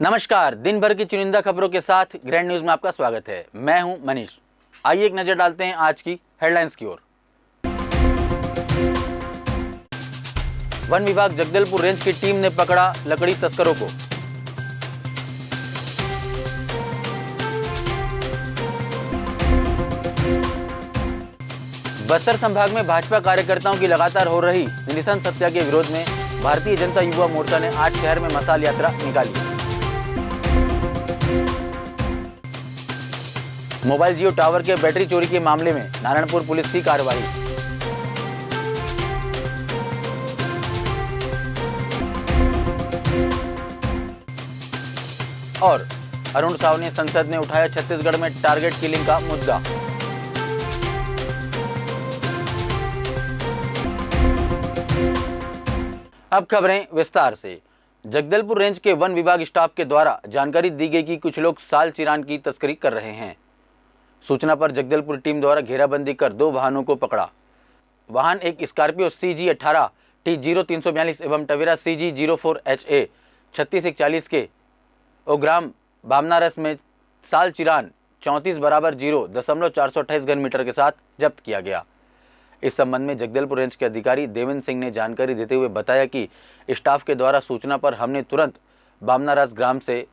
नमस्कार, दिन भर की चुनिंदा खबरों के साथ ग्रैंड न्यूज में आपका स्वागत है। मैं हूं मनीष। आइए एक नजर डालते हैं आज की हेडलाइंस की ओर। वन विभाग जगदलपुर रेंज की टीम ने पकड़ा लकड़ी तस्करों को। बस्तर संभाग में भाजपा कार्यकर्ताओं की लगातार हो रही निरसन सत्या के विरोध में भारतीय जनता युवा मोर्चा ने आज शहर में मशाल यात्रा निकाली। मोबाइल जियो टावर के बैटरी चोरी के मामले में नारायणपुर पुलिस की कार्रवाई। और अरुण साव ने संसद में उठाया छत्तीसगढ़ में टारगेट किलिंग का मुद्दा। अब खबरें विस्तार से। जगदलपुर रेंज के वन विभाग स्टाफ के द्वारा जानकारी दी गई कि कुछ लोग साल चिरान की तस्करी कर रहे हैं। सूचना पर जगदलपुर टीम द्वारा घेराबंदी कर 2 वाहनों को पकड़ा। वाहन एक स्कॉर्पियो CG18 T0342 एवं टवेरा CG04HA 3641 के ग्राम बामनारस में साल चिरान 34 बराबर 0.428 घन मीटर के साथ जब्त किया गया। इस संबंध में जगदलपुर रेंज के अधिकारी देवेंद्र सिंह ने जानकारी देते हुए बताया कि स्टाफ के द्वारा सूचना पर हमने तुरंत बामनारस ग्राम से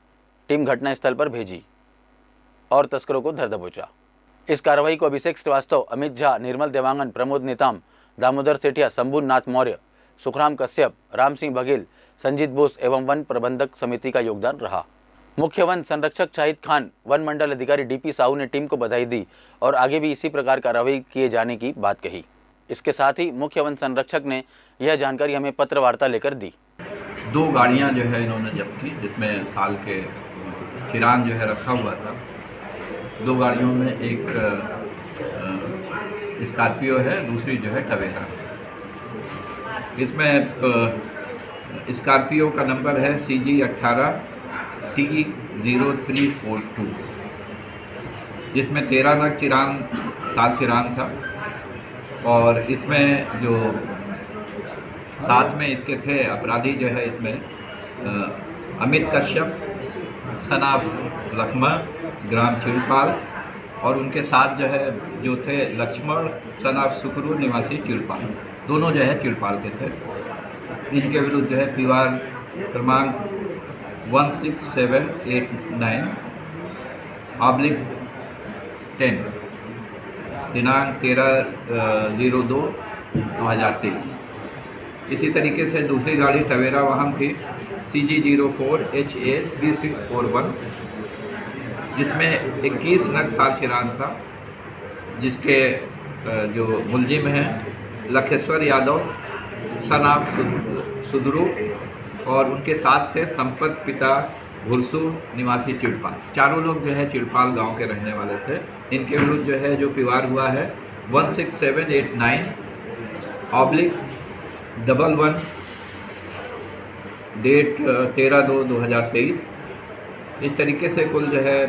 टीम घटनास्थल पर भेजी और तस्करों को धर दबोचा। इस कार्रवाई को अभिषेक श्रीवास्तव, अमित झा, निर्मल देवांगन, प्रमोद नेताम, दामोदर सेठिया, शंभू नाथ मौर्य, सुखराम कश्यप, राम सिंह बघेल, संजीत बोस एवं वन प्रबंधक समिति का योगदान रहा। मुख्य वन संरक्षक शाहिद खान, वन मंडल अधिकारी DP साहू ने टीम को बधाई दी और आगे भी इसी प्रकार कार्रवाई किए जाने की बात कही। इसके साथ ही मुख्य वन संरक्षक ने यह जानकारी हमें पत्र वार्ता लेकर दी। 2 गाड़ियां जो है इन्होंने जब्त की, जिसमें साल के चिरान जो है रखा हुआ था। 2 गाड़ियों में एक स्कॉर्पियो है, दूसरी जो है टवेरा। इसमें स्कॉर्पियो का नंबर है CG18 T0342, जिसमें 13 नग चिरान साल चिरान था। और इसमें जो साथ में इसके थे अपराधी जो है इसमें अमित कश्यप सनाफ लक्ष्मण ग्राम चिड़पाल, और उनके साथ जो है जो थे लक्ष्मण सनाफ सुखरू निवासी चिड़पाल, दोनों जो है चिड़पाल के थे। इनके विरुद्ध जो है पीवार क्रमांक 16789/10 दिनांक 13/02/2023। इसी तरीके से दूसरी गाड़ी टवेरा वाहन थी CG04HA 3641, जिसमें 21 नग साल चिरान था, जिसके जो मुलजिम हैं लखेश्वर यादव सनाफ सुदरू, और उनके साथ थे संपत पिता भुरसू निवासी चिड़पाल। चारों लोग जो है चिड़पाल गांव के रहने वाले थे। इनके विरुद्ध जो है जो पीवार हुआ है 16789/11 डेट 13/2/2023। इस तरीके से कुल जो है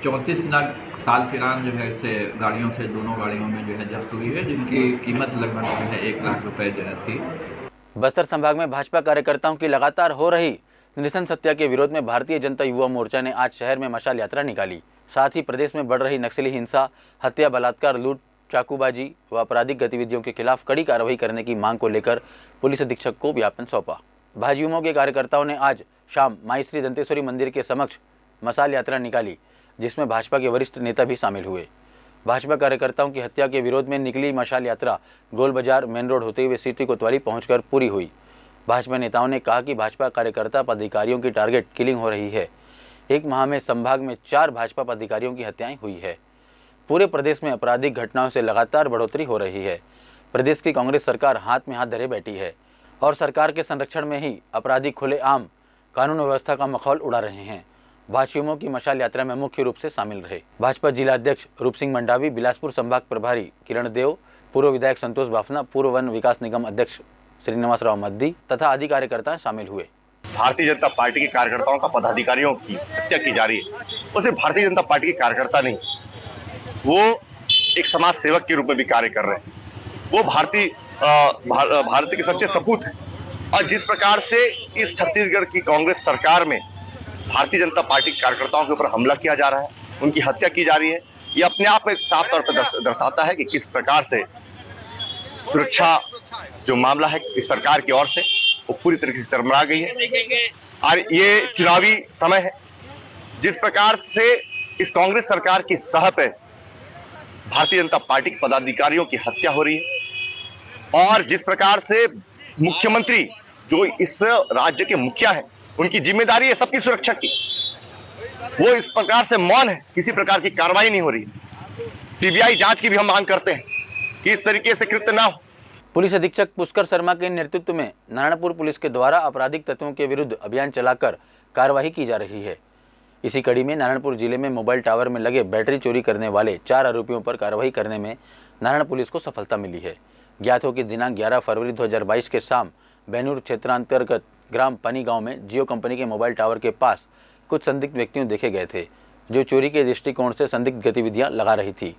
34 नग साल चिरान जो है से गाड़ियों से दोनों गाड़ियों में जो है जब्त हुई है, जिनकी कीमत लगभग जो है 1 लाख रुपए जो है थी। बस्तर संभाग में भाजपा कार्यकर्ताओं की लगातार हो रही निरसन सत्या के विरोध में भारतीय जनता युवा मोर्चा ने आज शहर में मशाल यात्रा निकाली। साथ ही प्रदेश में बढ़ रही नक्सली हिंसा, हत्या, बलात्कार, लूट, चाकूबाजी व आपराधिक गतिविधियों के खिलाफ कड़ी कार्रवाई करने की मांग को लेकर पुलिस अधीक्षक को ज्ञापन सौंपा। भाजयुमो के कार्यकर्ताओं ने आज शाम माई श्री दंतेश्वरी मंदिर के समक्ष मशाल यात्रा निकाली, जिसमें भाजपा के वरिष्ठ नेता भी शामिल हुए। भाजपा कार्यकर्ताओं की हत्या के विरोध में निकली मशाल यात्रा गोल बाजार मेन रोड होते हुए सिटी कोतवाली पहुंचकर पूरी हुई। भाजपा नेताओं ने कहा कि भाजपा कार्यकर्ता पदाधिकारियों की टारगेट किलिंग हो रही है। 1 माह में संभाग में 4 भाजपा पदाधिकारियों की हत्याएं हुई है। पूरे प्रदेश में आपराधिक घटनाओं से लगातार बढ़ोतरी हो रही है। प्रदेश की कांग्रेस सरकार हाथ में हाथ धरे बैठी है और सरकार के संरक्षण में ही अपराधी खुलेआम कानून व्यवस्था का मखौल उड़ा रहे हैं। भाजयुमो की मशाल यात्रा में मुख्य रूप से शामिल रहे भाजपा जिला अध्यक्ष रूप सिंह मंडावी, बिलासपुर संभाग प्रभारी किरण देव, पूर्व विधायक संतोष बाफना, पूर्व वन विकास निगम अध्यक्ष श्रीनिवास राव मद्दी तथा अधिक कार्यकर्ता शामिल हुए। भारतीय जनता पार्टी के कार्यकर्ताओं का पदाधिकारियों की हत्या की जा रही है, वो सिर्फ भारतीय जनता पार्टी के कार्यकर्ता नहीं, वो एक समाज सेवक के रूप में भी कार्य कर रहे हैं। वो भारत के सच्चे सपूत हैं। और जिस प्रकार से इस छत्तीसगढ़ की कांग्रेस सरकार में भारतीय जनता पार्टी के कार्यकर्ताओं के ऊपर हमला किया जा रहा है, उनकी हत्या की जा रही है। ये अपने आप में साफ तौर पर दर्शाता है कि किस प्रकार से सुरक्षा जो मामला है इस सरकार की ओर से वो पूरी तरीके से चरमरा गई है। और ये चुनावी समय है, जिस प्रकार से इस कांग्रेस सरकार की सह पे भारतीय जनता पार्टी के पदाधिकारियों की हत्या हो रही है और जिस प्रकार से मुख्यमंत्री जो इस राज्य के मुखिया हैं, उनकी जिम्मेदारी है सबकी सुरक्षा की, वो इस प्रकार से मौन है, किसी प्रकार की कार्रवाई नहीं हो रही। सीबीआई जांच की भी हम मांग करते हैं कि इस तरीके से कृत्य ना हो। पुलिस अधीक्षक पुष्कर शर्मा के नेतृत्व में नारायणपुर पुलिस के द्वारा आपराधिक तत्वों के विरुद्ध अभियान चलाकर कार्रवाई की जा रही है। इसी कड़ी में नारायणपुर जिले में मोबाइल टावर में लगे बैटरी चोरी करने वाले 4 आरोपियों पर कार्रवाई करने में नारायण पुलिस को सफलता मिली है। ज्ञात हो कि दिनांक 11 फरवरी 2022 के शाम बैनूर क्षेत्रांतर्गत ग्राम पनी गांव में जियो कंपनी के मोबाइल टावर के पास कुछ संदिग्ध व्यक्तियों देखे गए थे, जो चोरी के दृष्टिकोण से संदिग्ध गतिविधियां लगा रही थी।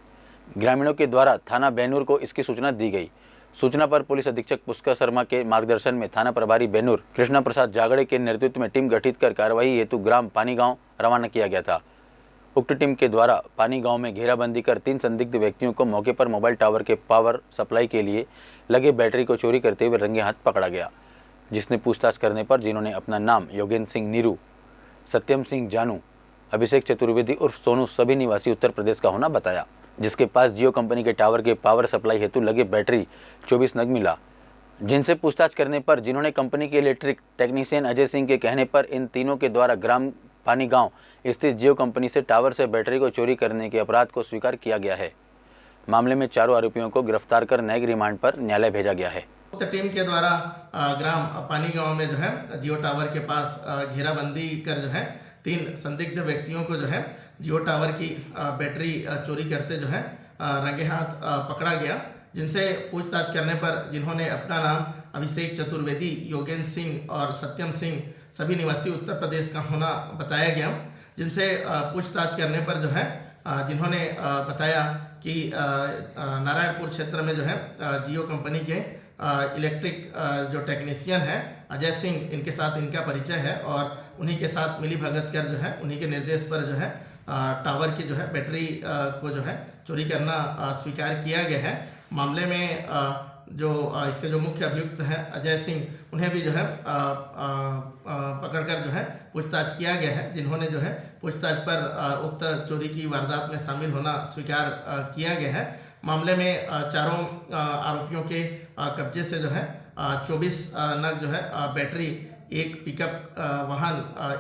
ग्रामीणों के द्वारा थाना बैनूर को इसकी सूचना दी गई। सूचना पर पुलिस अधीक्षक पुष्कर शर्मा के मार्गदर्शन में थाना प्रभारी बैनूर कृष्णा प्रसाद जागड़े के नेतृत्व में टीम गठित कर कार्रवाई हेतु ग्राम पानी गांव रवाना किया गया था। उक्त टीम के द्वारा पानी गांव में घेराबंदी कर 3 संदिग्ध व्यक्तियों को मौके पर मोबाइल टावर के पावर सप्लाई के लिए लगे बैटरी को चोरी करते हुए रंगे हाथ पकड़ा गया, जिसने पूछताछ करने पर जिन्होंने अपना नाम योगेंद्र सिंह नीरू, सत्यम सिंह जानू, अभिषेक चतुर्वेदी उर्फ सोनू सभी निवासी उत्तर प्रदेश का होना बताया, जिसके पास जियो कंपनी के टावर के पावर सप्लाई हेतु लगे बैटरी 24 नग मिला। जिनसे पूछताछ करने पर जिन्होंने कंपनी के इलेक्ट्रिक टेक्नीशियन अजय सिंह के कहने पर इन तीनों के द्वारा ग्राम पानी गांव स्थित जियो कंपनी से टावर से बैटरी को चोरी करने के अपराध को स्वीकार किया गया है। मामले में चारों आरोपियों को गिरफ्तार कर न्यायिक रिमांड पर न्यायालय भेजा गया है। टीम के द्वारा ग्राम पानी गांव में जो है जियो टावर के पास घेराबंदी कर जो है 3 संदिग्ध व्यक्तियों को जो है जियो टावर की बैटरी चोरी करते जो है रंगे हाथ पकड़ा गया, जिनसे पूछताछ करने पर जिन्होंने अपना नाम अभिषेक चतुर्वेदी, योगेंद्र सिंह और सत्यम सिंह सभी निवासी उत्तर प्रदेश का होना बताया गया। जिनसे पूछताछ करने पर जो है जिन्होंने बताया कि नारायणपुर क्षेत्र में जो है जियो कंपनी के इलेक्ट्रिक जो टेक्नीशियन है अजय सिंह, इनके साथ इनका परिचय है और उन्हीं के साथ मिली भगत कर जो है उन्हीं के निर्देश पर जो है टावर की जो है बैटरी को जो है चोरी करना स्वीकार किया गया है। मामले में जो इसके जो मुख्य अभियुक्त हैं अजय सिंह, उन्हें भी जो है पकड़कर जो है पूछताछ किया गया है, जिन्होंने जो है पूछताछ पर उक्त चोरी की वारदात में शामिल होना स्वीकार किया गया है। मामले में चारों आरोपियों के कब्जे से जो है 24 नग जो है बैटरी, 1 पिकअप वाहन,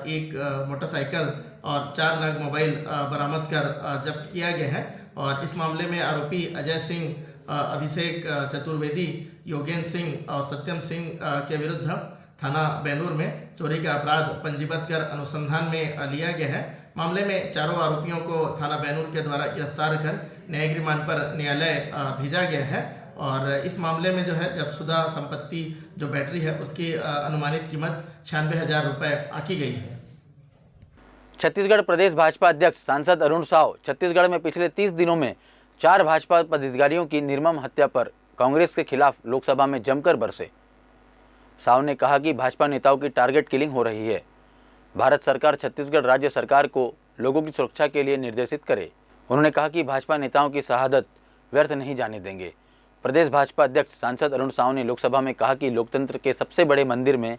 1 मोटरसाइकिल और 4 नग मोबाइल बरामद कर जब्त किया गया है। और इस मामले में आरोपी अजय सिंह, अभिषेक चतुर्वेदी, योगेंद्र सिंह और सत्यम सिंह के विरुद्ध थाना बैनूर में चोरी का अपराध पंजीबद्ध कर अनुसंधान में लिया गया है। मामले में चारों आरोपियों को थाना बैनूर के द्वारा गिरफ्तार कर न्यायिक रिमांड पर न्यायालय भेजा गया है। और इस मामले में जो है जब्तशुदा संपत्ति जो बैटरी है उसकी अनुमानित कीमत 96,000 रुपये आंकी गई है। छत्तीसगढ़ प्रदेश भाजपा अध्यक्ष सांसद अरुण साव छत्तीसगढ़ में पिछले 30 दिनों में 4 भाजपा पदाधिकारियों की निर्मम हत्या पर कांग्रेस के खिलाफ लोकसभा में जमकर बरसे। साव ने कहा कि भाजपा नेताओं की टारगेट किलिंग हो रही है। भारत सरकार छत्तीसगढ़ राज्य सरकार को लोगों की सुरक्षा के लिए निर्देशित करे। उन्होंने कहा कि भाजपा नेताओं की शहादत व्यर्थ नहीं जाने देंगे। प्रदेश भाजपा अध्यक्ष सांसद अरुण साव ने लोकसभा में कहा कि लोकतंत्र के सबसे बड़े मंदिर में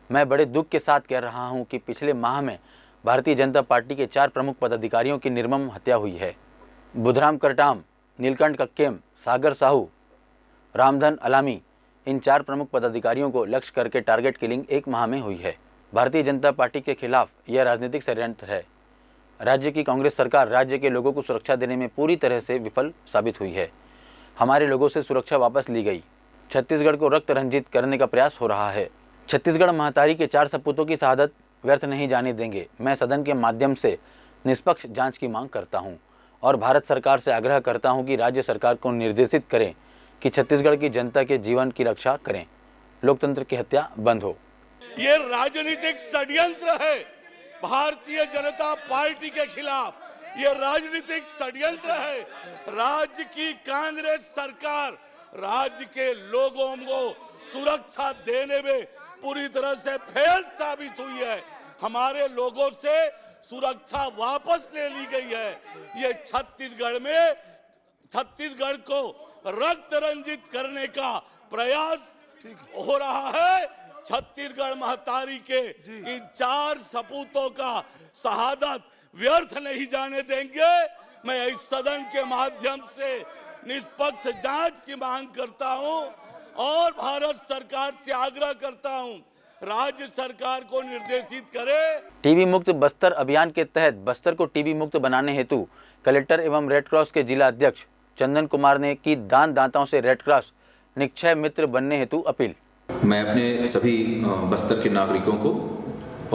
मैं बड़े दुख के साथ कह रहा हूं कि पिछले माह में भारतीय जनता पार्टी के 4 प्रमुख पदाधिकारियों की निर्मम हत्या हुई है। बुधराम करटाम, नीलकंठ कक्केम, सागर साहू, रामधन अलामी, इन 4 प्रमुख पदाधिकारियों को लक्ष्य करके टारगेट किलिंग 1 माह में हुई है। भारतीय जनता पार्टी के खिलाफ यह राजनीतिक षड्यंत्र है। राज्य की कांग्रेस सरकार राज्य के लोगों को सुरक्षा देने में पूरी तरह से विफल साबित हुई है। हमारे लोगों से सुरक्षा वापस ली गई। छत्तीसगढ़ को रक्त रंजित करने का प्रयास हो रहा है। छत्तीसगढ़ महातारी के 4 सपूतों की शहादत व्यर्थ नहीं जाने देंगे। मैं सदन के माध्यम से निष्पक्ष जांच की मांग करता हूं और भारत सरकार से आग्रह करता हूं कि राज्य सरकार को निर्देशित करें कि छत्तीसगढ़ की जनता के जीवन की रक्षा करें, लोकतंत्र की हत्या बंद हो। ये राजनीतिक षड्यंत्र है भारतीय जनता पार्टी के खिलाफ। ये राजनीतिक षड्यंत्र है। राज्य की कांग्रेस सरकार राज्य के लोगों को सुरक्षा देने में पूरी तरह से फेल साबित हुई है। हमारे लोगों से सुरक्षा वापस ले ली गई है। ये छत्तीसगढ़ को रक्त रंजित करने का प्रयास हो रहा है। छत्तीसगढ़ महतारी के इन 4 सपूतों का शहादत व्यर्थ नहीं जाने देंगे। मैं इस सदन के माध्यम से निष्पक्ष जांच की मांग करता हूं और भारत सरकार से आग्रह करता हूं, राज्य सरकार को निर्देशित करे। टीबी मुक्त बस्तर अभियान के तहत बस्तर को टीबी मुक्त बनाने हेतु कलेक्टर एवं रेड क्रॉस के जिला अध्यक्ष चंदन कुमार ने की दाताओं से रेड क्रॉस निक्षय मित्र बनने हेतु अपील। मैं अपने सभी बस्तर के नागरिकों को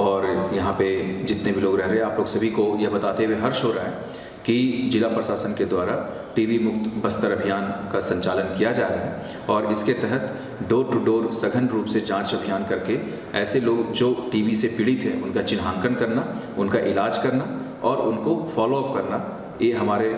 और यहाँ पे जितने भी लोग रह रहे हैं, आप लोग सभी को यह बताते हुए हर्ष हो रहा है कि जिला प्रशासन के द्वारा टीबी मुक्त बस्तर अभियान का संचालन किया जा रहा है और इसके तहत डोर टू डोर सघन रूप से जांच अभियान करके ऐसे लोग जो टीबी से पीड़ित हैं उनका चिन्हांकन करना, उनका इलाज करना और उनको फॉलो अप करना, ये हमारे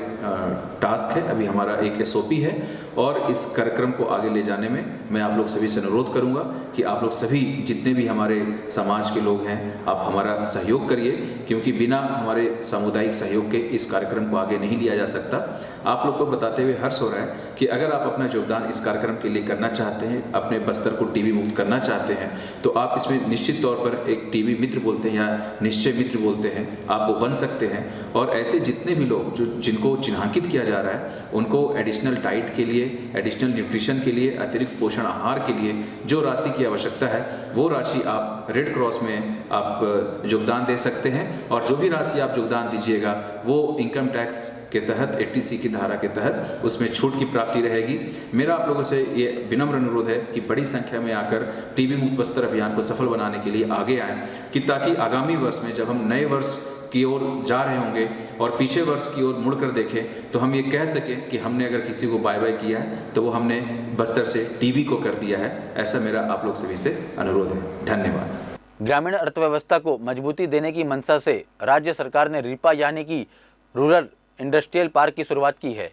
टास्क है। अभी हमारा एक SOP है और इस कार्यक्रम को आगे ले जाने में मैं आप लोग सभी से अनुरोध करूंगा कि आप लोग सभी जितने भी हमारे समाज के लोग हैं, आप हमारा सहयोग करिए, क्योंकि बिना हमारे सामुदायिक सहयोग के इस कार्यक्रम को आगे नहीं लिया जा सकता। आप लोग को बताते हुए हर्ष हो रहा है कि अगर आप अपना योगदान इस कार्यक्रम के लिए करना चाहते हैं, अपने बस्तर को टीबी मुक्त करना चाहते हैं, तो आप इसमें निश्चित तौर पर एक टीबी मित्र बोलते हैं या निश्चय मित्र बोलते हैं, आप वो बन सकते हैं। और ऐसे जितने भी लोग जिनको चिन्हांकित किया जा रहा है उनको एडिशनल डाइट के लिए, एडिशनल न्यूट्रिशन के लिए, अतिरिक्त पोषण आहार के लिए जो राशि की आवश्यकता है वो राशि आप रेड क्रॉस में आप योगदान दे सकते हैं। और जो भी राशि आप योगदान दीजिएगा वो इनकम टैक्स के तहत 80C की धारा के तहत उसमें छूट की प्राप्ति रहेगी। मेरा आप लोगों से ये विनम्र अनुरोध है कि बड़ी संख्या में आकर टीबी मुक्त बस्तर अभियान को सफल बनाने के लिए आगे आएँ, कि ताकि आगामी वर्ष में जब हम नए वर्ष की ओर जा रहे होंगे और पीछे वर्ष की ओर मुड़कर देखें तो हम ये कह सकें कि हमने अगर किसी को बाय बाय किया है तो वो हमने बस्तर से टीबी को कर दिया है। ऐसा मेरा आप लोग सभी से अनुरोध है। धन्यवाद। ग्रामीण अर्थव्यवस्था को मजबूती देने की मंशा से राज्य सरकार ने रीपा यानी कि रूरल इंडस्ट्रियल पार्क की शुरुआत की है,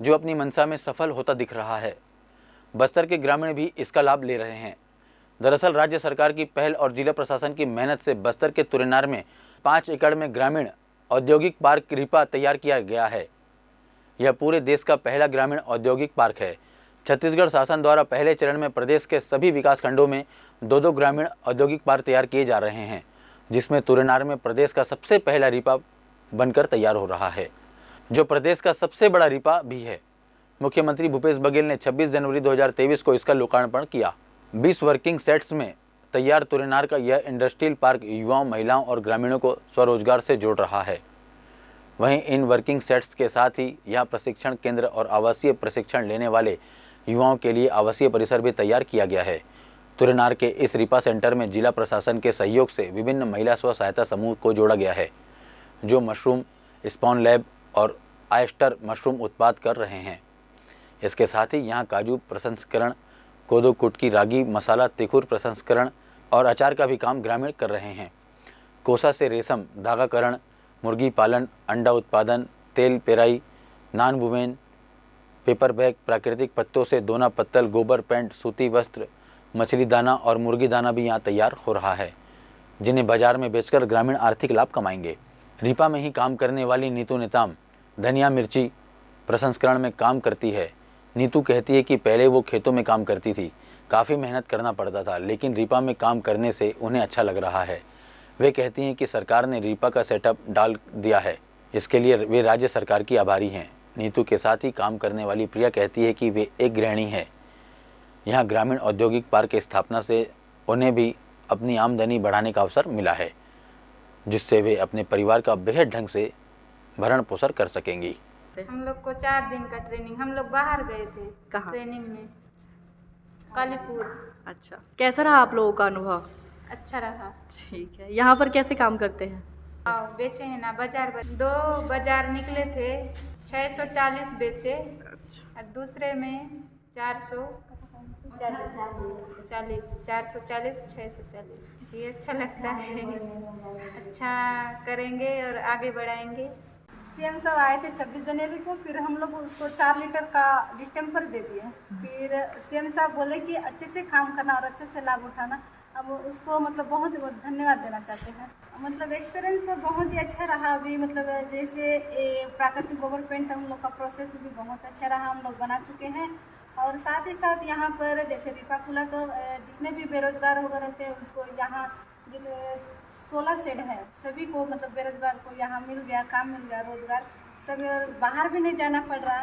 जो अपनी मंशा में सफल होता दिख रहा है। बस्तर के ग्रामीण भी इसका लाभ ले रहे हैं। दरअसल राज्य सरकार की पहल और जिला प्रशासन की मेहनत से बस्तर के तुरेनार में 5 एकड़ में ग्रामीण औद्योगिक पार्क रीपा तैयार किया गया है। यह पूरे देश का पहला ग्रामीण औद्योगिक पार्क है। छत्तीसगढ़ शासन द्वारा पहले चरण में प्रदेश के सभी विकास खंडों में 2-2 ग्रामीण औद्योगिक पार्क तैयार किए जा रहे हैं, जिसमें तुरेनार में प्रदेश का सबसे पहला रीपा बनकर तैयार हो रहा है, जो प्रदेश का सबसे बड़ा रीपा भी है। मुख्यमंत्री भूपेश बघेल ने 26 जनवरी 2023 को इसका लोकार्पण किया। 20 वर्किंग सेट्स में तैयार तुरेनार का यह इंडस्ट्रियल पार्क युवाओं, महिलाओं और ग्रामीणों को स्वरोजगार से जोड़ रहा है। वहीं इन वर्किंग सेट्स के साथ ही यहाँ प्रशिक्षण केंद्र और आवासीय प्रशिक्षण लेने वाले युवाओं के लिए आवासीय परिसर भी तैयार किया गया है। तुरेनार के इस रीपा सेंटर में जिला प्रशासन के सहयोग से विभिन्न महिला स्व सहायता समूह को जोड़ा गया है, जो मशरूम, स्पॉन लैब और आयस्टर मशरूम उत्पाद कर रहे हैं। इसके साथ ही यहाँ काजू प्रसंस्करण, कोदो कुटकी, रागी मसाला, तिखुर प्रसंस्करण और अचार का भी काम ग्रामीण कर रहे हैं। कोसा से रेशम धागाकरण, मुर्गी पालन, अंडा उत्पादन, तेल पेराई, नान वुवेन, पेपर बैग, प्राकृतिक पत्तों से दोना पत्तल, गोबर पेंट, सूती वस्त्र, मछली दाना और मुर्गी दाना भी यहाँ तैयार हो रहा है, जिन्हें बाजार में बेचकर ग्रामीण आर्थिक लाभ कमाएंगे। रीपा में ही काम करने वाली नीतू नेताम धनिया मिर्ची प्रसंस्करण में काम करती है। नीतू कहती है कि पहले वो खेतों में काम करती थी, काफ़ी मेहनत करना पड़ता था, लेकिन रीपा में काम करने से उन्हें अच्छा लग रहा है। वे कहती हैं कि सरकार ने रीपा का सेटअप डाल दिया है, इसके लिए वे राज्य सरकार की आभारी हैं। नीतू के साथ ही काम करने वाली प्रिया कहती है कि वे एक गृहिणी है। यहाँ ग्रामीण औद्योगिक पार्क की स्थापना से उन्हें भी अपनी आमदनी बढ़ाने का अवसर मिला है, जिससे वे अपने परिवार का बेहद ढंग से भरण पोषण कर सकेंगी। हम लोग को 4 दिन का ट्रेनिंग, हम लोग बाहर गए थे। कहाँ? ट्रेनिंग में कालीपुर। अच्छा, कैसा रहा आप लोगों का अनुभव? अच्छा रहा। ठीक है, यहाँ पर कैसे काम करते हैं? आओ बेचे हैं ना, बाजार 2 बाजार निकले थे, 640 बेचे। अच्छा, और दूसरे में 440, 640। ये अच्छा लगता है, अच्छा करेंगे और आगे बढ़ाएंगे। सीएम साहब आए थे 26 जनवरी को, फिर हम लोग उसको 4 लीटर का डिस्टेम्पर दे दिए। फिर सीएम साहब बोले कि अच्छे से काम करना और अच्छे से लाभ उठाना। अब उसको मतलब बहुत बहुत धन्यवाद देना चाहते हैं। मतलब एक्सपीरियंस तो बहुत ही अच्छा रहा। अभी मतलब जैसे प्राकृतिक गोबर पेंट हम लोग का प्रोसेस भी बहुत अच्छा रहा, हम लोग बना चुके हैं। और साथ ही साथ यहाँ पर जैसे रिपाकुला तो जितने भी बेरोजगार हो गए रहते हैं उसको यहाँ 16 शेड है, सभी को मतलब बेरोजगार को यहाँ मिल गया, काम मिल गया, रोजगार, सब बाहर भी नहीं जाना पड़ रहा।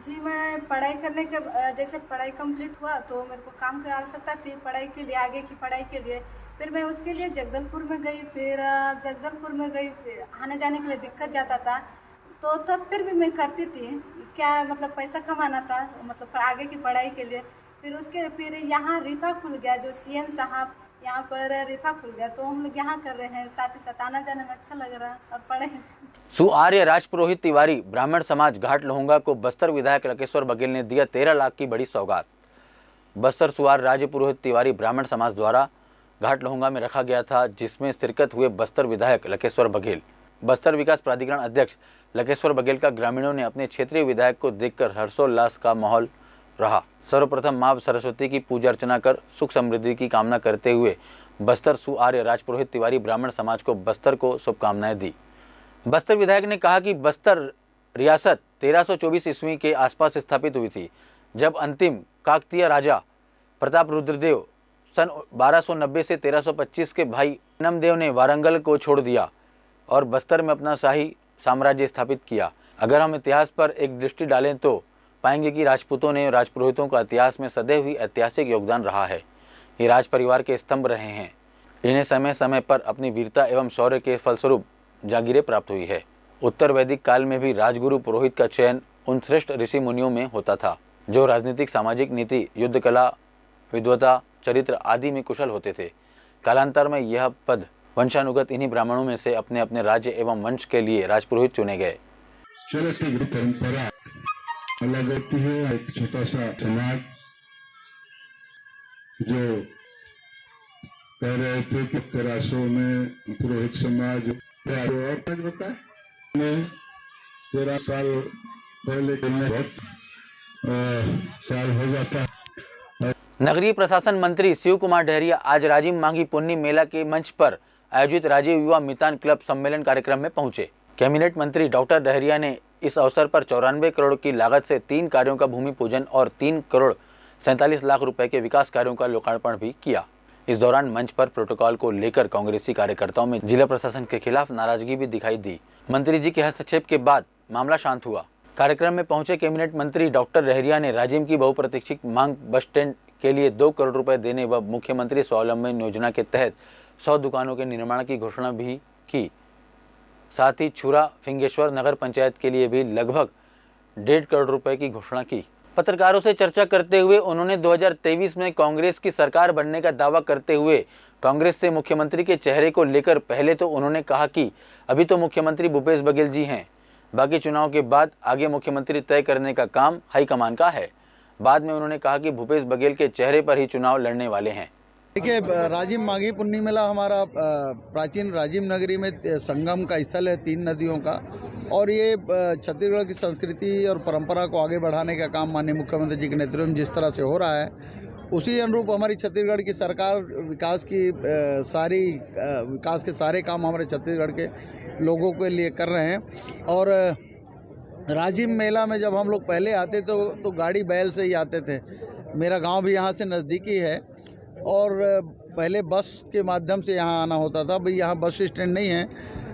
जी मैं पढ़ाई करने के जैसे पढ़ाई कंप्लीट हुआ तो मेरे को काम की आवश्यकता थी पढ़ाई के लिए, आगे की पढ़ाई के लिए। फिर मैं उसके लिए जगदलपुर में गई, फिर फिर आने जाने के लिए दिक्कत जाता था, तो तब फिर भी मैं करती थी, क्या मतलब पैसा कमाना था मतलब आगे की पढ़ाई के लिए। फिर यहाँ रिफा खुल गया, जो सीएम साहब यहाँ पर रिफा खुल गया, तो हम लोग यहाँ कर रहे हैं, साथ ही साथ आना जाने में अच्छा लग रहा है और पढ़े। सुआर्य राजपुरोहित तिवारी ब्राह्मण समाज घाट लोहंगा को बस्तर विधायक लकेश्वर बघेल ने दिया 13 लाख की बड़ी सौगात। बस्तर सुआर राजपुरोहित तिवारी ब्राह्मण समाज द्वारा घाट लोहंगा में रखा गया था, जिसमें शिरकत हुए बस्तर विधायक लकेश्वर बघेल। बस्तर विकास प्राधिकरण अध्यक्ष लकेश्वर बघेल का ग्रामीणों ने अपने क्षेत्रीय विधायक को देखकर हर्षोल्लास का माहौल रहा। सर्वप्रथम मां सरस्वती की पूजा अर्चना कर सुख समृद्धि की कामना करते हुए बस्तर सुआर्य राजपुरोहित तिवारी ब्राह्मण समाज को बस्तर को शुभकामनाएं दी। बस्तर विधायक ने कहा कि बस्तर रियासत 1324 ईस्वी के आसपास स्थापित हुई थी, जब अंतिम काकतीय राजा प्रताप रुद्रदेव सन 1290 से 1325 के भाई नमदेव ने वारंगल को छोड़ दिया और बस्तर में अपना शाही साम्राज्य स्थापित किया। अगर हम इतिहास पर एक दृष्टि डालें तो पाएंगे कि राजपूतों ने राजपुरोहितों का इतिहास में सदैव ही ऐतिहासिक योगदान रहा है। ये राज परिवार के स्तंभ रहे हैं। इन्हें समय समय पर अपनी वीरता एवं शौर्य के फलस्वरूप जागीरें प्राप्त हुई है। उत्तर वैदिक काल में भी राजगुरु पुरोहित का चयन उन श्रेष्ठ ऋषि मुनियों में होता था, जो राजनीतिक, सामाजिक, नीति, युद्ध कला, विद्वता, चरित्र आदि में कुशल होते थे। कालांतर में यह पद वंशानुगत इन्हीं ब्राह्मणों में से अपने अपने राज्य एवं वंश के लिए राजपुरोहित चुने गए। परंपरा अलग होती है। एक छोटा सा समाज जो कह रहे थे कि 1300 में पुरोहित समाज और बताए 13 साल पहले बहुत साल हो जाता है। नगरीय प्रशासन मंत्री शिव कुमार डहरिया आज राजिम मांगी पुन्नी मेला के मंच पर आयोजित राजीव युवा मितान क्लब सम्मेलन कार्यक्रम में पहुंचे। कैबिनेट मंत्री डॉक्टर डहरिया ने इस अवसर पर 94 करोड़ की लागत से 3 कार्यों का भूमि पूजन और 3 करोड़ 47 लाख रुपए के विकास कार्यों का लोकार्पण भी किया। इस दौरान मंच पर प्रोटोकॉल को लेकर कांग्रेसी कार्यकर्ताओं में जिला प्रशासन के खिलाफ नाराजगी भी दिखाई दी। मंत्री जी के हस्तक्षेप के बाद मामला शांत हुआ। कार्यक्रम में पहुंचे कैबिनेट मंत्री डॉक्टर डहरिया ने राजिम की बहुप्रतीक्षित मांग बस स्टैंड के लिए 2 करोड़ रुपए देने व मुख्यमंत्री स्वावलंबन योजना के तहत 100 दुकानों के निर्माण की घोषणा भी की। साथ ही छुरा फिंगेश्वर नगर पंचायत के लिए भी लगभग 1.5 करोड़ रुपए की घोषणा की। पत्रकारों से चर्चा करते हुए उन्होंने 2023 में कांग्रेस की सरकार बनने का दावा करते हुए कांग्रेस से मुख्यमंत्री के चेहरे को लेकर पहले तो उन्होंने कहा कि अभी तो मुख्यमंत्री भूपेश बघेल जी हैं, बाकी चुनाव के बाद आगे मुख्यमंत्री तय करने का काम हाईकमान का है। बाद में उन्होंने कहा कि भूपेश बघेल के चेहरे पर ही चुनाव लड़ने वाले हैं। देखिए, राजिम माघी पुन्नी मेला हमारा प्राचीन राजिम नगरी में संगम का स्थल है 3 नदियों का, और ये छत्तीसगढ़ की संस्कृति और परंपरा को आगे बढ़ाने का काम माननीय मुख्यमंत्री जी के नेतृत्व में जिस तरह से हो रहा है, उसी अनुरूप हमारी छत्तीसगढ़ की सरकार विकास के सारे काम हमारे छत्तीसगढ़ के लोगों के लिए कर रहे हैं। और राजिम मेला में जब हम लोग पहले आते तो गाड़ी बैल से ही आते थे। मेरा गांव भी यहाँ से नज़दीकी है और पहले बस के माध्यम से यहाँ आना होता था। भाई यहाँ बस स्टैंड नहीं है।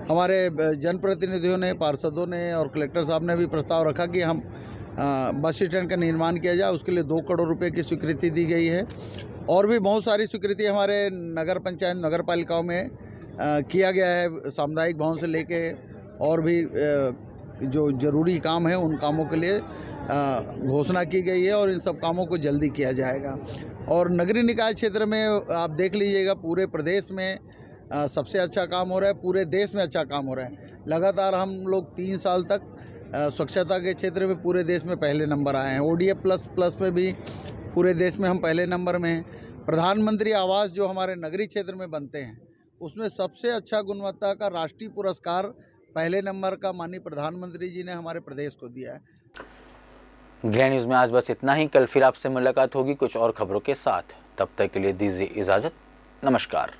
हमारे जनप्रतिनिधियों ने, पार्षदों ने और कलेक्टर साहब ने भी प्रस्ताव रखा कि हम बस स्टैंड का निर्माण किया जाए। उसके लिए 2 करोड़ रुपए की स्वीकृति दी गई है और भी बहुत सारी स्वीकृति हमारे नगर पंचायत, नगर पालिकाओं में किया गया है। सामुदायिक भवन से लेके और भी जो जरूरी काम है उन कामों के लिए घोषणा की गई है और इन सब कामों को जल्दी किया जाएगा। और नगरीय निकाय क्षेत्र में आप देख लीजिएगा, पूरे प्रदेश में सबसे अच्छा काम हो रहा है, पूरे देश में अच्छा काम हो रहा है। लगातार हम लोग 3 साल तक स्वच्छता के क्षेत्र में पूरे देश में पहले नंबर आए हैं। ODF प्लस में भी पूरे देश में हम पहले नंबर में हैं। प्रधानमंत्री आवास जो हमारे नगरीय क्षेत्र में बनते हैं उसमें सबसे अच्छा गुणवत्ता का राष्ट्रीय पुरस्कार पहले नंबर का माननीय प्रधानमंत्री जी ने हमारे प्रदेश को दिया है। ग्रैंड न्यूज़ में आज बस इतना ही। कल फिर आपसे मुलाकात होगी कुछ और खबरों के साथ। तब तक के लिए दीजिए इजाज़त। नमस्कार।